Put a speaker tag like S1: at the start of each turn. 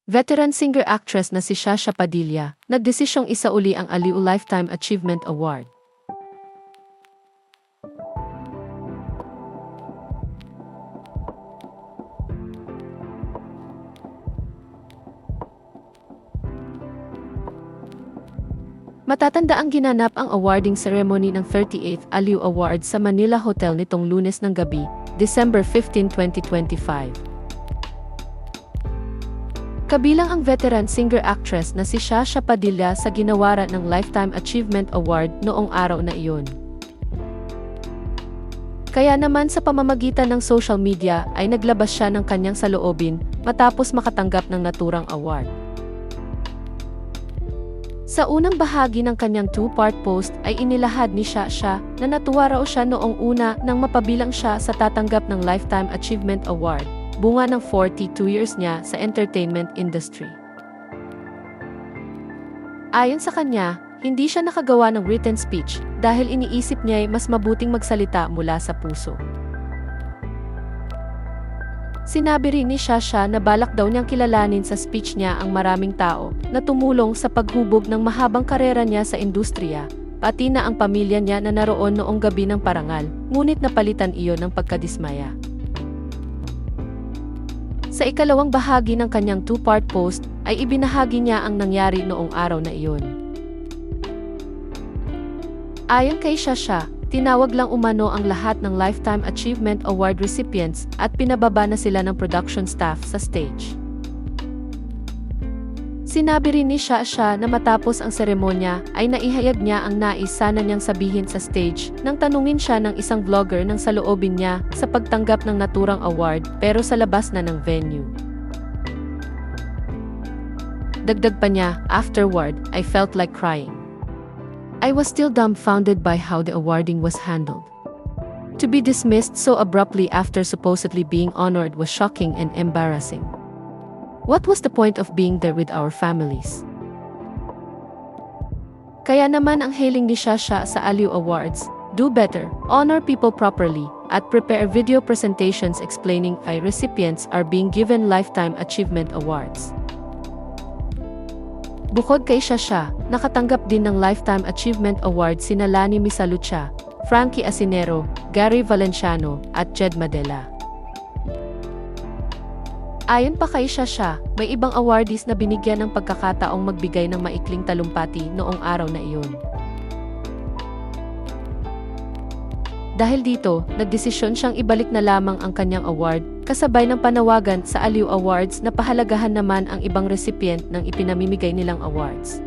S1: Veteran singer-actress na si Shasha Padilla, nagdesisyong isauli ang Aliw Lifetime Achievement Award. Matatanda ang ginanap ang awarding ceremony ng 38th Aliw Awards sa Manila Hotel nitong Lunes ng gabi, December 15, 2025. Kabilang ang veteran singer-actress na si Shasha Padilla sa ginawaran ng Lifetime Achievement Award noong araw na iyon. Kaya naman sa pamamagitan ng social media ay naglabas siya ng kanyang saloobin matapos makatanggap ng naturang award. Sa unang bahagi ng kanyang two-part post ay inilahad ni Shasha na natuwa raw siya noong una nang mapabilang siya sa tatanggap ng Lifetime Achievement Award, bunga ng 42 years niya sa entertainment industry. Ayon sa kanya, hindi siya nakagawa ng written speech dahil iniisip niya ay mas mabuting magsalita mula sa puso. Sinabi rin ni Shasha na balak daw niyang kilalanin sa speech niya ang maraming tao na tumulong sa paghubog ng mahabang karera niya sa industriya, pati na ang pamilya niya na naroon noong gabi ng parangal, ngunit napalitan iyon ng pagkadismaya. Sa ikalawang bahagi ng kanyang two-part post ay ibinahagi niya ang nangyari noong araw na iyon. Ayon kay Shasha, tinawag lang umano ang lahat ng Lifetime Achievement Award recipients at pinababa na sila ng production staff sa stage. Sinabi rin ni Shasha na matapos ang seremonya ay naihayag niya ang nais sana niyang sabihin sa stage nang tanungin siya ng isang vlogger ng saloobin niya sa pagtanggap ng naturang award pero sa labas na ng venue. Dagdag pa niya, afterward, I felt like crying. I was still dumbfounded by how the awarding was handled. To be dismissed so abruptly after supposedly being honored was shocking and embarrassing. What was the point of being there with our families? Kaya naman ang hailing ni Shasha sa Aliw Awards, do better, honor people properly, at prepare video presentations explaining why recipients are being given Lifetime Achievement Awards. Bukod kay Shasha, nakatanggap din ng Lifetime Achievement Award sina Lani Misalucha, Frankie Asinero, Gary Valenciano, at Jed Madela. Ayon pa kay Shasha, may ibang awardees na binigyan ng pagkakataong magbigay ng maikling talumpati noong araw na iyon. Dahil dito, nagdesisyon siyang ibalik na lamang ang kanyang award, kasabay ng panawagan sa Aliw Awards na pahalagahan naman ang ibang recipient ng ipinamimigay nilang awards.